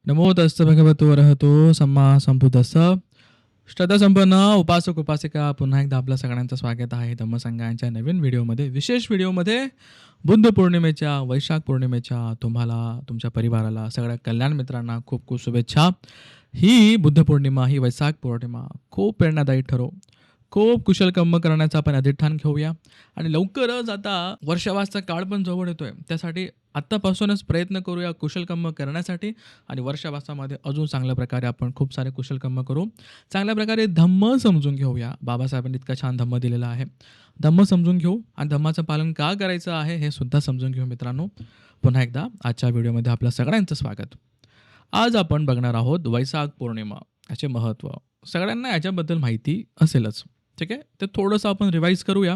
नमो तस्ස भगवतो अरहतो सम्मा संबुद्धस्स. श्रद्धासंपन्न उपासक उपासिका, पुन्हा एकदा आपल्या सगळ्यांचं स्वागत आहे धम्मसंगाच्या नवीन व्हिडिओमध्ये, विशेष व्हिडिओमध्ये. बुद्ध पौर्णिमेच्या, वैशाख पौर्णिमेच्या तुम्हाला, तुमच्या परिवाराला, सगळ्या कल्याण मित्रांना खूप खूप शुभेच्छा. ही बुद्ध पौर्णिमा, ही वैशाख पौर्णिमा खूप प्रेरणादायी ठरो. खूप कुशल कर्म करण्याचा आपण अधिष्ठान घेऊया. आणि लवकरच आता वर्षावासचा काळ पण जवळ येतोय. त्यासाठी आत्तापासूनच प्रयत्न करूया कुशल कर्म करण्यासाठी. आणि वर्षावासामध्ये अजून चांगल्या प्रकारे आपण खूप सारे कुशल कर्म करू. चांगल्या प्रकारे धम्म समजून घेऊया. बाबासाहेबांनी इतका छान धम्म दिलेला आहे. धम्म समजून घेऊ आणि धम्माचं पालन का करायचं आहे हे सुद्धा समजून घेऊ मित्रांनो. पुन्हा एकदा आजच्या व्हिडिओमध्ये आपलं सगळ्यांचं स्वागत. आज आपण बघणार आहोत वैशाख पौर्णिमा, याचे महत्त्व. सगळ्यांना याच्याबद्दल माहिती असेलच, ठीक आहे. ते थोडंसं आपण रिवाईज करूया.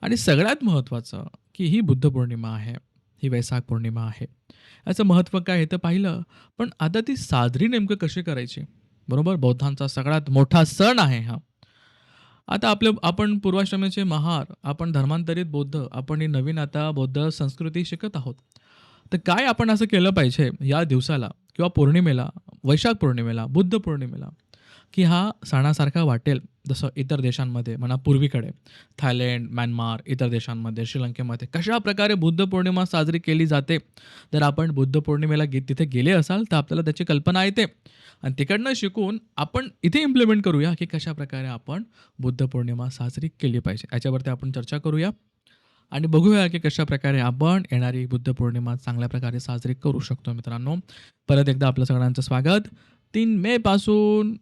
आणि सगळ्यात महत्त्वाचं की ही बुद्ध पौर्णिमा आहे, ही वैशाख पौर्णिमा आहे. याचं महत्त्व काय हे तर पाहिलं, पण आता ती साजरी नेमकं कशी करायची, बरोबर. बौद्धांचा सगळ्यात मोठा सण आहे हा. आता आपण पूर्वाश्रमीचे महार, आपण धर्मांतरित बौद्ध, आपण ही नवीन आता बौद्ध संस्कृती शिकत आहोत. तर काय आपण असं केलं पाहिजे या दिवसाला किंवा पौर्णिमेला, वैशाख पौर्णिमेला, बुद्ध पौर्णिमेला, की हा सणासारखा वाटेल जसं इतर देशांमध्ये म्हणा, पूर्वीकडे थायलंड, म्यानमार, इतर देशांमध्ये, श्रीलंकेमध्ये कशा प्रकारे बुद्ध पौर्णिमा साजरी केली जाते. जर आपण बुद्ध पौर्णिमेला तिथे गेले असाल तर आपल्याला त्याची कल्पना येते. आणि तिकडनं शिकून आपण इथे इम्प्लिमेंट करूया की कशा प्रकारे आपण बुद्ध पौर्णिमा साजरी केली पाहिजे. याच्यावरती आपण चर्चा करूया आणि बघूया की कशा प्रकारे आपण येणारी बुद्ध पौर्णिमा चांगल्या प्रकारे साजरी करू शकतो. मित्रांनो, परत एकदा आपलं सगळ्यांचं स्वागत. 3 मे पासून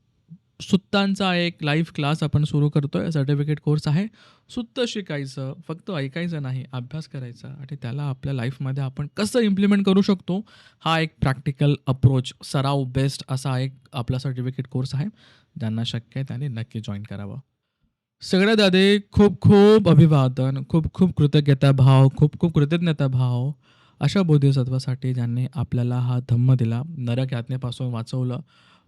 सुत्तांचा एक लाईव्ह क्लास आपण सुरू करतोय. सर्टिफिकेट कोर्स आहे. सुत्त शिकायचं, फक्त ऐकायचं नाही, अभ्यास करायचा आणि त्याला आपल्या लाईफमध्ये आपण कसं इम्प्लिमेंट करू शकतो, हा एक प्रॅक्टिकल अप्रोच, सराव बेस्ड असा एक आपला सर्टिफिकेट कोर्स आहे. ज्यांना शक्य आहे त्यांनी नक्की जॉईन करावं. सगळ्यात आधी खूप खूप अभिवादन, खूप खूप कृतज्ञता भाव, खूप खूप कृतज्ञता भाव अशा बोधिसत्वासाठी ज्यांनी आपल्याला हा धम्म दिला, नरक यातनेपासून वाचवलं,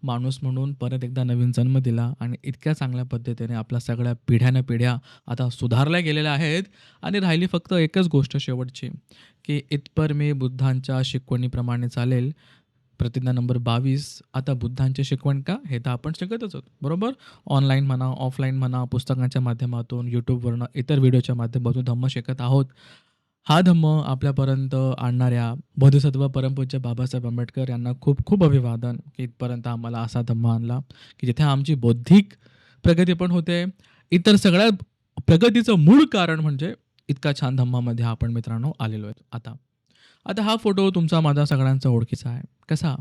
माणूस म्हणून परत एकदा नवीन जन्म दिला आणि इतक्या चांगल्या पद्धतीने आपल्या सगळ्या पिढ्या आता सुधारल्या गेलेल्या आहेत. आणि राहिली फक्त एकच गोष्ट शेवटची, की इथपर मी बुद्धांच्या शिकवणीप्रमाणे चालेल. प्रतिज्ञा नंबर 22. आता बुद्धांची शिकवण का, हे तर आपण शिकतच आहोत, बरोबर. ऑनलाईन म्हणा, ऑफलाईन म्हणा, पुस्तकांच्या माध्यमातून, यूट्यूबवरनं, इतर व्हिडिओच्या माध्यमातून धम्म शिकत आहोत. हा धम्म आपल्यापर्यंत आणणाऱ्या बोधिसत्व परमपूज्य बाबासाहेब आंबेडकर यांना खूप खूप अभिवादन, की इथपर्यंत आम्हाला असा धम्म आणला की जिथे आमची बौद्धिक प्रगती पण होते. इतर सगळ्या प्रगतीचं मूळ कारण म्हणजे इतका छान धम्मामध्ये आपण मित्रांनो आलेलो आहेत. आता आता हा फोटो तुमचा माझा सगळ्यांचा ओळखीचा आहे. कसा?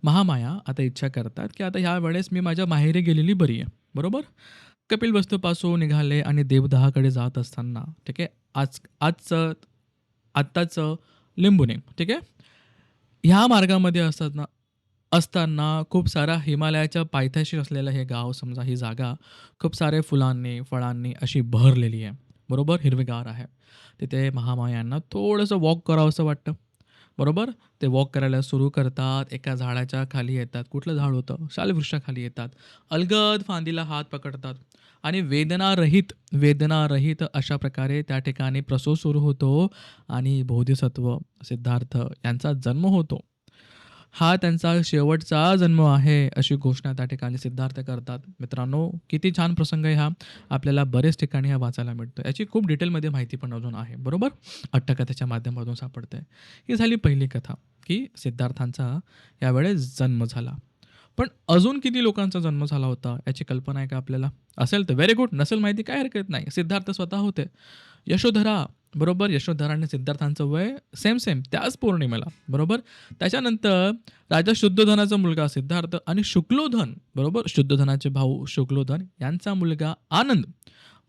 महामाया आता इच्छा करतात की आता ह्या वेळेस मी माझ्या माहेरी गेलेली बरी आहे, बरोबर. कपिलवस्तूपासून निघाले आणि देवदहाकडे जात असताना, ठीक आहे, आजचं आत्ताचं लिंबुणे, ठीक आहे, ह्या मार्गामध्ये असताना खूप सारा हिमालयाच्या पायथ्याशी असलेलं हे गाव, समजा ही जागा खूप सारे फुलांनी, फळांनी अशी बहरलेली आहे, बरोबर, हिरवेगार आहे. तिथे महामायांना थोडंसं वॉक करावंसं वाटतं, बरोबर. ते वॉक करायला सुरू करतात. एका झाडाच्या खाली येतात. कुठलं झाड होतं? शालवृक्षाखाली येतात. अलगद फांदीला हात पकडतात आणि वेदनारहित अशा प्रकारे त्या ठिकाणी प्रसूत सुरू होतो आणि बोधिसत्व सिद्धार्थ यांचा जन्म होतो. हा त्यांचा शेवटचा जन्म आहे, अशी घोषणा त्या ठिकाणी सिद्धार्थ करतात. मित्रांनो, किती छान प्रसंग आहे हा. आपल्याला बरेच ठिकाणी हा वाचायला मिळतो. याची खूप डिटेलमध्ये माहिती पण अजून आहे, बरोबर. अट्टकथेच्या माध्यमातून सापडते. ही झाली पहिली कथा, की सिद्धार्थांचा यावेळेस जन्म झाला. पण अजून किती लोकांचा जन्म झाला होता याची कल्पना आहे का आपल्याला? असेल तर व्हेरी गुड, नसेल माहिती काय हरकत नाही. सिद्धार्थ स्वतः होते. यशोधरा, बरोबर. यशोधरा आणि सिद्धार्थांचं वय सेम त्याच पौर्णिमेला, बरोबर. त्याच्यानंतर राजा शुद्धोधनाचा मुलगा सिद्धार्थ आणि शुक्लोधन, बरोबर, शुद्धोधनाचे भाऊ शुक्लोधन यांचा मुलगा आनंद,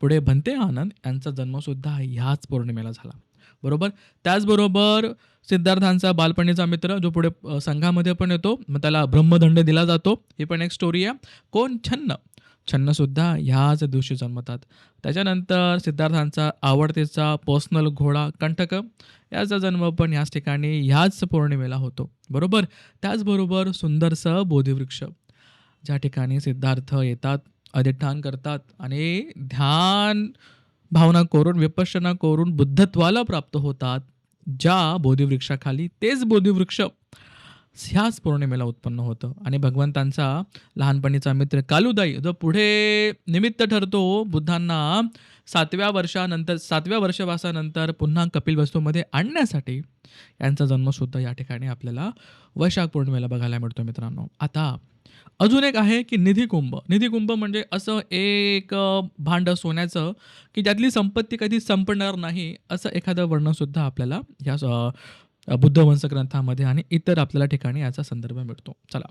पुढे भंते आनंद यांचा जन्मसुद्धा ह्याच पौर्णिमेला झाला, बरोबर. त्याचबरोबर सिद्धार्थांचा बालपणीचा मित्र जो पुढे संघामध्ये पण येतो, मग त्याला ब्रह्मदंड दिला जातो, ही पण एक स्टोरी आहे. कोण? छन्नसुद्धा ह्याच दिवशी जन्मतात. त्याच्यानंतर सिद्धार्थांचा आवडतीचा पर्सनल घोडा कंटक, याचा जन्म पण ह्याच ठिकाणी ह्याच पौर्णिमेला होतो, बरोबर. त्याचबरोबर सुंदरसं बोधिवृक्ष, ज्या ठिकाणी सिद्धार्थ येतात, अधिष्ठान करतात आणि ध्यान भावना करून, विपश्यना करून बुद्धत्वाला प्राप्त होतात. ज्या बोधिवृक्षाखाली, तेच बोधिवृक्ष ह्याच पौर्णिमेला उत्पन्न होतं आणि भगवंतांचा लहानपणीचा मित्र कालुदाई जो पुढे निमित्त ठरतो बुद्धांना 7व्या वर्षवासानंतर पुन्हा कपिलवस्तूमध्ये आणण्यासाठी, यांचा जन्मसुद्धा या ठिकाणी आपल्याला वैशाख पौर्णिमेला बघायला मिळतो मित्रांनो. आता अजून एक आहे की निधिकुंभ. निधिकुंभ म्हणजे असं एक भांड सोन्याचं की ज्यातली संपत्ती कधी संपणार नाही, असं एखादं वर्णनसुद्धा आपल्याला या बुद्ध वंश ग्रंथामध्ये आणि इतर आपल्याला ठिकाणी याचा संदर्भ मिळतो. चला,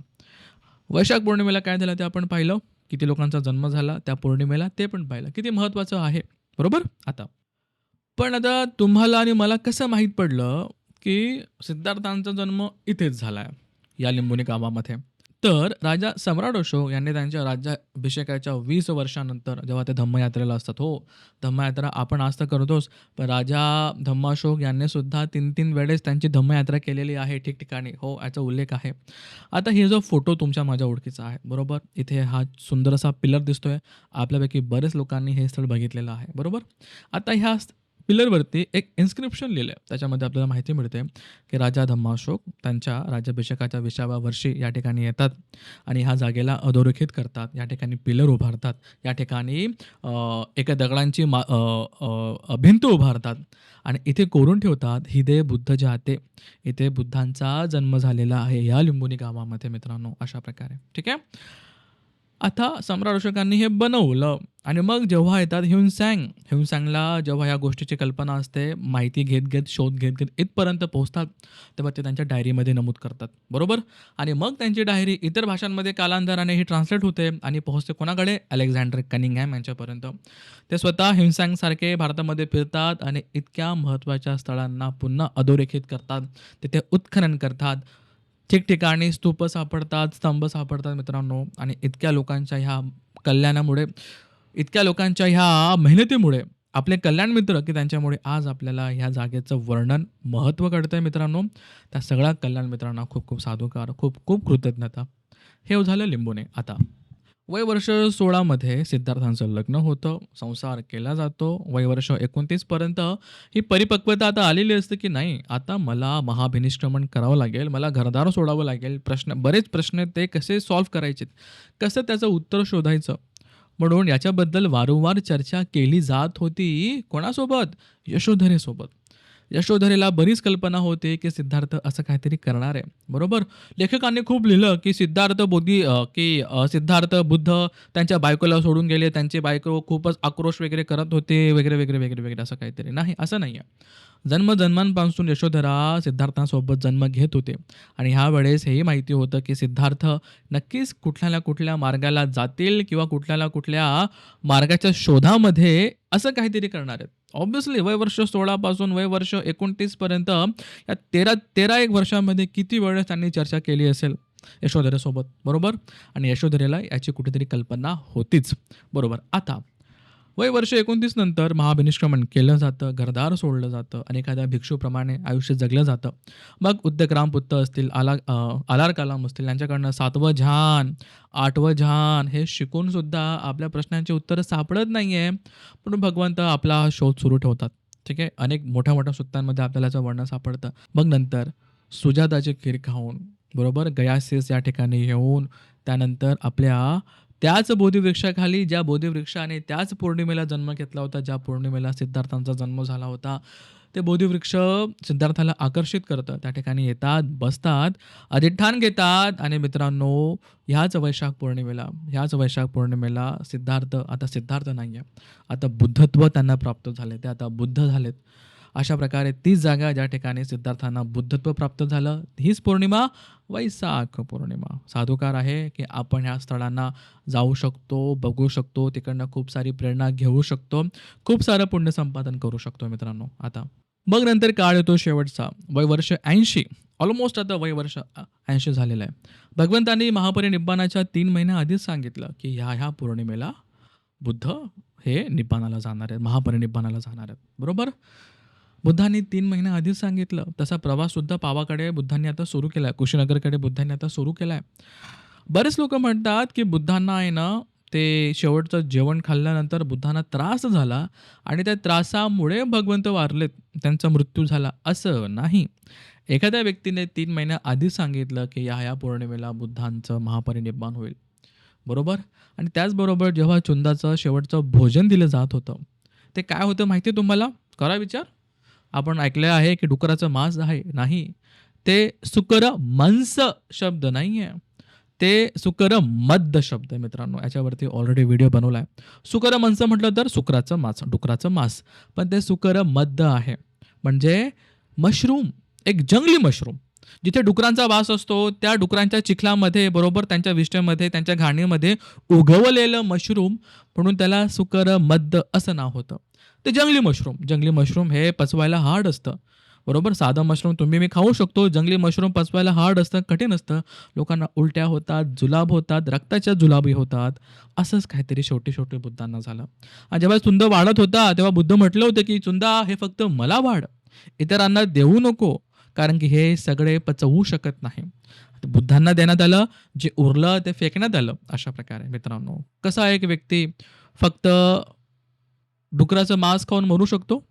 वैशाख पौर्णिमेला काय झालं ते आपण पाहिलं. किती लोकांचा जन्म झाला त्या पौर्णिमेला ते पण पाहिलं. किती महत्त्वाचं आहे, बरोबर? आता तुम्हाला आणि मला कसं माहीत पडलं, की सिद्धार्थांचा जन्म इथेच झाला आहे, या लिंबोनी गावामध्ये. तर राजा सम्राट अशोक यांनी त्यांच्या राज्याभिषेकाच्या 20 वर्षानंतर जेव्हा ते धम्मयात्रेला असतात, हो, धम्मयात्रा आपण आज तर करतोच, पण राजा धम्माशोक यांनी सुद्धा 3-3 वेळेस त्यांची धम्मयात्रा केलेली आहे ठिकठिकाणी. हो, याचा उल्लेख आहे. आता हे जो फोटो तुमच्या माझ्या ओळखीचा आहे, बरोबर? इथे हा सुंदर असा पिलर दिसतोय. आपल्यापैकी बरेच लोकांनी हे स्थळ बघितलेलं आहे, बरोबर? आता ह्या पिलरवरती एक इन्स्क्रिप्शन लिहिलं आहे. त्याच्यामध्ये आपल्याला माहिती मिळते की राजा धम्माशोक त्यांच्या राज्याभिषेकाच्या 20व्या वर्षी या ठिकाणी येतात आणि ह्या जागेला अधोरेखित करतात. या ठिकाणी पिलर उभारतात. या ठिकाणी एका दगडांची भिंत उभारतात आणि इथे कोरून ठेवतात, "हिदे बुद्ध जाते." इथे बुद्धांचा जन्म झालेला आहे या लिंबोनी गावामध्ये मित्रांनो, अशा प्रकारे. ठीक आहे. आता सम्राट अशोकांनी हे बनवलं आणि मग जेव्हा येतात ह्युनसँगला जेव्हा या गोष्टीची कल्पना असते, माहिती घेत, शोध घेत इथपर्यंत पोहोचतात, तेव्हा ते त्यांच्या डायरीमध्ये नमूद करतात, बरोबर? आणि मग त्यांची डायरी इतर भाषांमध्ये कालांतराने ही ट्रान्सलेट होते आणि पोहोचते कोणाकडे? अलेक्झांडर कनिंगहॅम यांच्यापर्यंत. ते स्वतः ह्युनसँगसारखे भारतामध्ये फिरतात आणि इतक्या महत्त्वाच्या स्थळांना पुन्हा अधोरेखित करतात, तिथे उत्खनन करतात. ठिकठिकाणी स्तूप सापडतात, स्तंभ सापडतात मित्रांनो आणि इतक्या लोकांच्या ह्या कल्याणामुळे, इतक्या लोकांच्या ह्या मेहनतीमुळे आपले कल्याण मित्र की त्यांच्यामुळे आज आपल्याला ह्या जागेचं वर्णन, महत्त्व कळतंय मित्रांनो. त्या सगळ्या कल्याण मित्रांना खूप खूप साधुकार, खूप खूप कृतज्ञता. हे झालं लिंबोनी. आता वय वर्ष 16 मध्ये सिद्धार्थांचं लग्न होतं, संसार केला जातो. वय वर्ष 29 पर्यंत ही परिपक्वता आता आलेली असते की नाही, आता मला महाभिनिष्क्रमण करावं लागेल, मला घरदार सोडावं लागेल. बरेच प्रश्न ते कसे सॉल्व्ह करायचे, कसं त्याचं उत्तर शोधायचं, म्हणून याच्याबद्दल वारंवार चर्चा केली जात होती. कोणासोबत? यशोधरेसोबत. यशोधरेला बरीच कल्पना होती की सिद्धार्थ असं काहीतरी करणार आहे, बरोबर? लेखकांनी खूप लिहिलं की सिद्धार्थ बुद्ध त्यांच्या बायकोला सोडून गेले, त्यांची बायको खूपच आक्रोश वगैरे करत होते, वगैरे, वगैरे, वगैरे, वगैरे, असं काहीतरी. नाही, असं नाही आहे. जन्मजन्मांपासून यशोधरा सिद्धार्थांसोबत जन्म घेत होते आणि ह्यावेळेस हेही माहिती होतं की सिद्धार्थ नक्कीच कुठल्या ना कुठल्या मार्गाला जातील किंवा कुठल्या ना कुठल्या मार्गाच्या शोधामध्ये असं काहीतरी करणार आहेत. ऑब्व्हियसली वय वर्ष 16 पासून वय वर्ष 29 पर्यंत या 13 एक वर्षामध्ये किती वेळेस त्यांनी चर्चा केली असेल यशोधरेसोबत, बरोबर? आणि यशोधरेला याची कुठेतरी कल्पना होतीच, बरोबर? आता वय वर्ष 29 नंतर महाभिनिष्क्रमण केलं जातं, घरदार सोडलं जातं आणि एखाद्या भिक्षूप्रमाणे आयुष्य जगलं जातं. मग उद्दकरामपुत्त असतील, आलार कलाम असतील, यांच्याकडनं 7वं ध्यान, 8वं ध्यान हे शिकून सुद्धा आपल्या प्रश्नांची उत्तरं सापडत नाही आहे. पण भगवंत आपला शोध सुरू ठेवतात. ठीक आहे. अनेक मोठ्या मोठ्या सुत्तांमध्ये आपल्याला याचं वर्णन सापडतं. मग नंतर सुजाताची खीर खाऊन, बरोबर, गयासीस या ठिकाणी येऊन त्यानंतर आपल्या त्याच बोधिवृक्षाखाली, ज्या बोधिवृक्षाने त्याच पौर्णिमेला जन्म घेतला होता, ज्या पौर्णिमेला सिद्धार्थांचा जन्म झाला होता, ते बोधिवृक्ष सिद्धार्थाला आकर्षित करतं. त्या ठिकाणी येतात, बसतात, अधिष्ठान घेतात आणि मित्रांनो, ह्याच वैशाख पौर्णिमेला सिद्धार्थ आता सिद्धार्थ नाही आहे. आता बुद्धत्व त्यांना प्राप्त झाले. ते आता बुद्ध झालेत. अशा प्रकारे तीच जागा ज्या ठिकाणी सिद्धार्थांना बुद्धत्व प्राप्त झालं, हीच पौर्णिमा वैशाख पौर्णिमा. साधुकार आहे की आपण ह्या स्थळांना जाऊ शकतो, बघू शकतो, तिकडनं खूप सारी प्रेरणा घेऊ शकतो, खूप सारं पुण्य संपादन करू शकतो मित्रांनो. आता मग नंतर काळ येतो शेवटचा, वय वर्ष 80. ऑलमोस्ट आता वय वर्ष 80 झालेलं आहे. भगवंतांनी महापरिनिब्बाणाच्या 3 महिन्या आधीच सांगितलं की ह्या पौर्णिमेला बुद्ध हे निब्बाणाला जाणार आहेत, महापरिनिब्बाणाला जाणार आहेत, बरोबर? बुद्धांनी 3 महिन्या आधीच सांगितलं. तसा प्रवाससुद्धा पावाकडे बुद्धांनी आता सुरू केला आहे. कुशीनगरकडे बुद्धांनी आता सुरू केला आहे. बरेच लोकं म्हणतात की बुद्धांना आहे ना, ते शेवटचं जेवण खाल्ल्यानंतर बुद्धांना त्रास झाला आणि त्या त्रासामुळे भगवंत वारलेत, त्यांचा मृत्यू झाला, असं नाही. एखाद्या व्यक्तीने 3 महिन्या आधीच सांगितलं, की ह्या पौर्णिमेला बुद्धांचं महापरिनिर्वाण होईल. बरोबर? आणि त्याचबरोबर जेव्हा चुंदाचं शेवटचं भोजन दिलं जात होतं, ते काय होतं माहिती आहे तुम्हाला? करा विचार. आपण ऐकलं आहे, की डुकराचं मांस आहे. नाही. ते सुकर मांस शब्द नाहीये. ते सुकर मद्द शब्द आहे मित्रांनो. याच्यावरती ऑलरेडी व्हिडिओ बनवला आहे. सुकर मांस म्हटलं तर सुकराचं मांस, डुकराचं मांस. पण ते सुकर मद्द आहे. म्हणजे मशरूम, एक जंगली मशरूम. जिथे डुकरांचा वास असतो, त्या डुकरांच्या चिखलामध्ये बरोबर त्यांच्या विष्ठेमध्ये, त्यांच्या घाणीमध्ये उगवलेलं मशरूम म्हणून त्याला सुकर मद्द असं नाव होतं. ते जंगली मशरूम. जंगली मशरूम हे पचवायला हार्ड असतं. बरोबर? साधं मशरूम तुम्ही मी खाऊ शकतो. जंगली मशरूम पचवायला हार्ड असतं, कठीण असतं. लोकांना उलट्या होतात, जुलाब होतात, रक्ताच्या जुलाबी होतात. असंच काहीतरी शेवटी बुद्धांना झालं. आणि जेव्हा चुंद वाढत होता, तेव्हा बुद्ध म्हटलं होतं, की "चुंदा हे फक्त मला वाढ. इतरांना देऊ नको. कारण की हे सगळे पचवू शकत नाही." बुद्धांना देण्यात आलं, जे उरलं ते फेकण्यात आलं. अशा प्रकारे मित्रांनो. कसा एक व्यक्ती फक्त डुकराचं मांस खाऊन मरू शकतो?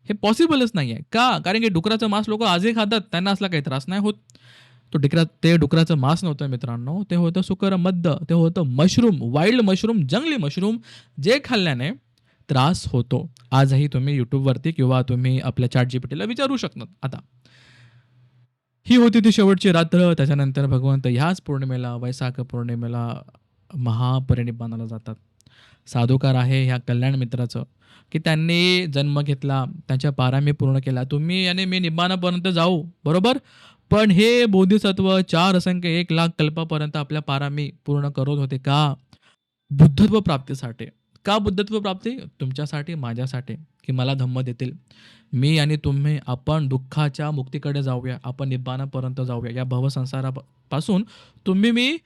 हे पॉसिबलच नाहीये. का? कारण की डुकराचं मांस लोकं आजही खातात. त्यांना असला काही त्रास नाही होत. ते डुकराचं मांस नव्हतं मित्रांनो. ते होतं सुकर मद्द. ते होतं मशरूम, वाईल्ड मशरूम, जंगली मशरूम, जे खाल्ल्याने त्रास होतो. आजही तुम्ही YouTubeवरती किंवा तुम्ही आपल्या ChatGPTला विचारू शकतात. आता ही होती ती शेवटची रात्र. त्याच्यानंतर भगवंत ह्याच पौर्णिमेला, वैशाख पौर्णिमेला महापरिनिब्बानाला जातात. साधूकार आहे ह्या कल्याण मित्राचं, की त्यांनी जन्म घेतला, त्यांच्या पारामी पूर्ण केला. तुम्ही आणि मी निब्बाणापर्यंत जाऊ, बरोबर? पण हे बोधिसत्व 4 असंख्य 1,00,000 कल्पापर्यंत आपल्या पारामी पूर्ण करत होते. का? बुद्धत्व प्राप्तीसाठी. का बुद्धत्व प्राप्ती? तुमच्यासाठी, माझ्यासाठी, की मला धम्म देतील. मी आणि तुम्ही आपण दुःखाच्या मुक्तीकडे जाऊया. आपण निब्बाणापर्यंत जाऊया. या भवसंसारापासून तुम्ही मी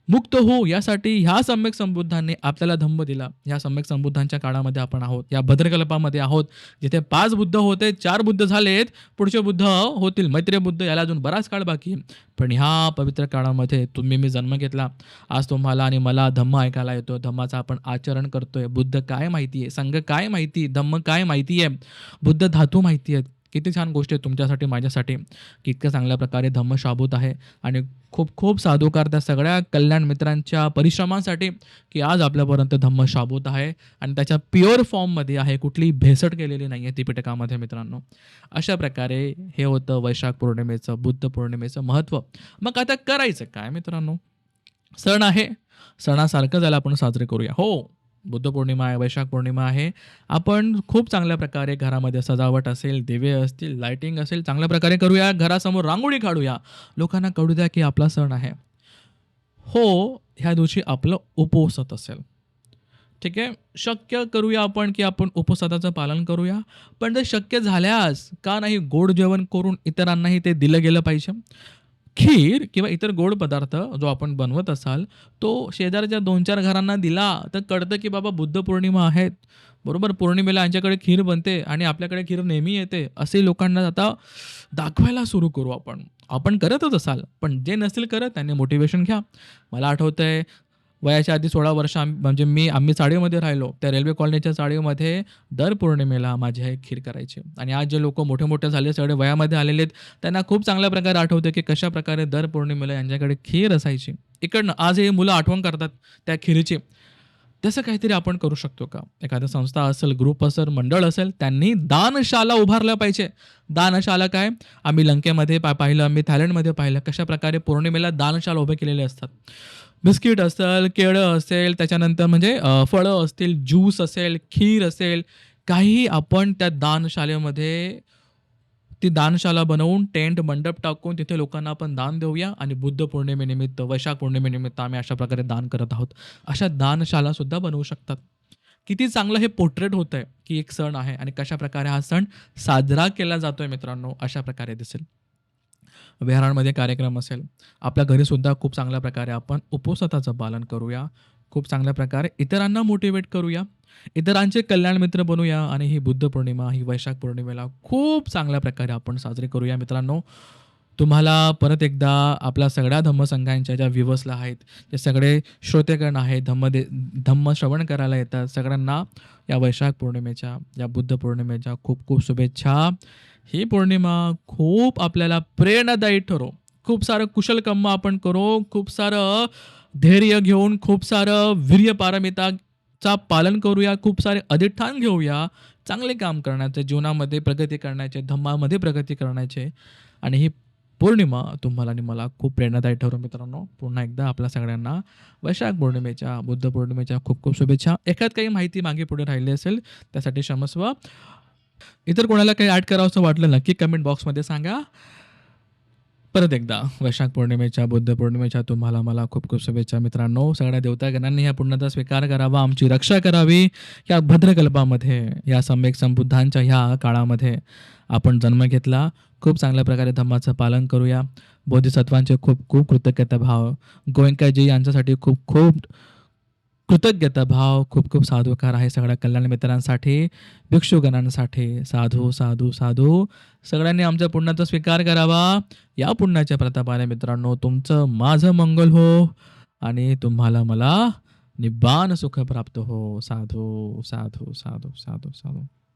मुक्त होऊ यासाठी ह्या सम्यक संबुद्धांनी आपल्याला धम्म दिला. ह्या सम्यक संबुद्धांच्या काळामध्ये आपण आहोत. या भद्रकल्पामध्ये आहोत. जिथे 5 बुद्ध होते, 4 बुद्ध झालेत. पुढचे बुद्ध होतील. मैत्रेय बुद्ध याला अजून बराच काळ बाकी आहे. पण ह्या पवित्र काळामध्ये तुम्ही मी जन्म घेतला. आज तुम्हाला आणि मला धम्म ऐकायला येतो. धम्माचं आपण आचरण करतोय. बुद्ध काय माहिती आहे? संघ काय माहिती? धम्म काय माहिती आहे? बुद्ध धातू माहिती आहेत. किती छान गोष्टी आहेत तुमच्यासाठी, माझ्यासाठी, की इतक्या चांगल्या प्रकारे धम्म शाबूत आहे आणि खूप साधुकार त्या सगळ्या कल्याण मित्रांच्या परिश्रमांसाठी, की आज आपल्यापर्यंत धम्म शाबूत आहे आणि त्याच्या प्युअर फॉर्ममध्ये आहे. कुठलीही भेसळ केलेली नाही आहे त्रिपिटकामध्ये मित्रांनो. अशा प्रकारे हे होतं वैशाख पौर्णिमेचं, बुद्ध पौर्णिमेचं महत्त्व. मग आता करायचं काय मित्रांनो? सण आहे. सणासारखं त्याला आपण साजरे करूया. हो, बुद्ध पौर्णिमा आहे, वैशाख पौर्णिमा आहे. आपण खूप चांगल्या प्रकारे घरामध्ये सजावट असेल, दिवे असतील, लाइटिंग असेल, चांगल्या प्रकारे करूया. घरासमोर रांगोळी काढूया. लोकांना कळू द्या, की आपला सण आहे. हो, ह्या दिवशी आपलं उपवासात असेल. ठीक आहे. शक्य करूया आपण, की आपण उपवासाचं पालन करूया. पण ते शक्य झाल्यास का नाही गोड जेवण करून इतरांनाही ते दिलं गेलं पाहिजे. खीर किंवा इतर गोड पदार्थ जो आपण बनवत असाल, तो शेजारच्या 2-4 घरांना दिला, तर कळतं की बाबा बुद्ध पौर्णिमा आहे. बरोबर, पौर्णिमेला यांच्याकडे खीर बनते आणि आपल्याकडे खीर नेहमी येते. असे लोकांना आता दाखवायला सुरू करू आपण. आपण करतच असाल, पण जे नसतील करत त्यांनी मोटिव्हेशन घ्या. मला आठवतंय वयाच्या आधी 16 वर्ष म्हणजे आम्ही चाळीमध्ये राहिलो. त्या रेल्वे कॉलनीच्या चाळीमध्ये दर पौर्णिमेला माझी आई खीर करायची आणि आज जे लोकं मोठे-मोठे झाले, सगळे वयामध्ये आलेले आहेत, त्यांना खूप चांगल्या प्रकारे आठवतं, की कशाप्रकारे दर पौर्णिमेला यांच्याकडे खीर असायची. इकडनं आज ही मुलं आठवण करतात त्या खीरीची. तसं काहीतरी आपण करू शकतो का? एखादी संस्था असेल, ग्रुप असेल, मंडळ असेल, त्यांनी दानशाला उभारल्या पाहिजे. दानशाला काय? आम्ही लंकेमध्ये पाहिलं, आम्ही थायलंडमध्ये पाहिलं, कशाप्रकारे पौर्णिमेला दानशाला उभे केलेले असतात. बिस्किट असेल, केळं असेल, त्याच्यानंतर म्हणजे फळं असतील, ज्यूस असेल, खीर असेल, काहीही आपण त्या दानशालेमध्ये ती दानशाला बनवून टेंट मंडप टाकून तिथे लोकांना आपण दान देऊया आणि बुद्ध पौर्णिमेनिमित्त, वैशाख पौर्णिमेनिमित्त आम्ही अशा प्रकारे दान करत आहोत. अशा दानशाला सुद्धा बनवू शकतात. किती चांगलं हे पोर्ट्रेट होतंय, की एक सण आहे आणि कशाप्रकारे हा सण साजरा केला जातोय मित्रांनो, अशा प्रकारे दिसेल. विहारांमध्ये कार्यक्रम असेल, आपल्या घरीसुद्धा खूप चांगल्या प्रकारे आपण उपवासाचं पालन करूया. खूप चांगल्या प्रकारे इतरांना मोटिव्हेट करूया. इतरांचे कल्याण मित्र बनूया आणि ही बुद्ध पौर्णिमा, ही वैशाख पौर्णिमेला खूप चांगल्या प्रकारे आपण साजरी करूया मित्रांनो. तुम्हाला परत एकदा आपल्या सगळ्या धम्मसंघांच्या ज्या व्ह्यूअर्सला आहेत, ते सगळे श्रोतेगण आहेत, धम्म श्रवण करायला येतात, सगळ्यांना या वैशाख पौर्णिमेच्या, या बुद्ध पौर्णिमेच्या खूप खूप शुभेच्छा. ही पौर्णिमा खूप आपल्याला प्रेरणादायी ठरो. खूप सारं कुशल कर्म आपण करू. खूप सारं धैर्य घेऊन, खूप सारं वीर्य पारमिताचा पालन करूया. खूप सारे अधिष्ठान घेऊया. चांगले काम करण्याचे, जीवनामध्ये प्रगती करण्याचे, धम्मामध्ये प्रगती करण्याचे आणि ही पौर्णिमा तुम्हाला आणि मला खूप प्रेरणादायी ठरो मित्रांनो. पुन्हा एकदा आपल्या सगळ्यांना वैशाख पौर्णिमेच्या, बुद्ध पौर्णिमेच्या खूप खूप शुभेच्छा. एखाद काही माहिती मागे पुढे राहिली असेल त्यासाठी क्षमस्व. इतर कोणाला काही ॲड करावंसं वाटलं नक्की कमेंट बॉक्समध्ये सांगा. परत एकदा वैशाख पौर्णिमेच्या, बुद्ध पौर्णिमेच्या तुम्हाला मला खूप खूप शुभेच्छा मित्रांनो. सगळ्या देवतागणांनी ह्या पुण्याचा स्वीकार करावा, आमची रक्षा करावी. या भद्रकल्पामध्ये, या सम्यक संबुद्धांच्या ह्या काळामध्ये आपण जन्म घेतला. खूप चांगल्या प्रकारे धम्माचं पालन करूया. बोधिसत्वांचे खूप खूप कृतज्ञता भाव. गोयंकाजी यांच्यासाठी खूप खूप कृतज्ञता भाव. खूप खूप साधुकार आहे सगळ्या कल्याण मित्रांसाठी, भिक्षुगणांसाठी. साधू, साधू, साधू. सगळ्यांनी आमच्या पुण्याचा स्वीकार करावा. या पुण्याच्या प्रतापाने मित्रांनो तुमचं माझं मंगल हो आणि तुम्हाला मला निब्बाण सुख प्राप्त हो. साधू, साधू, साधू, साधू, साधू.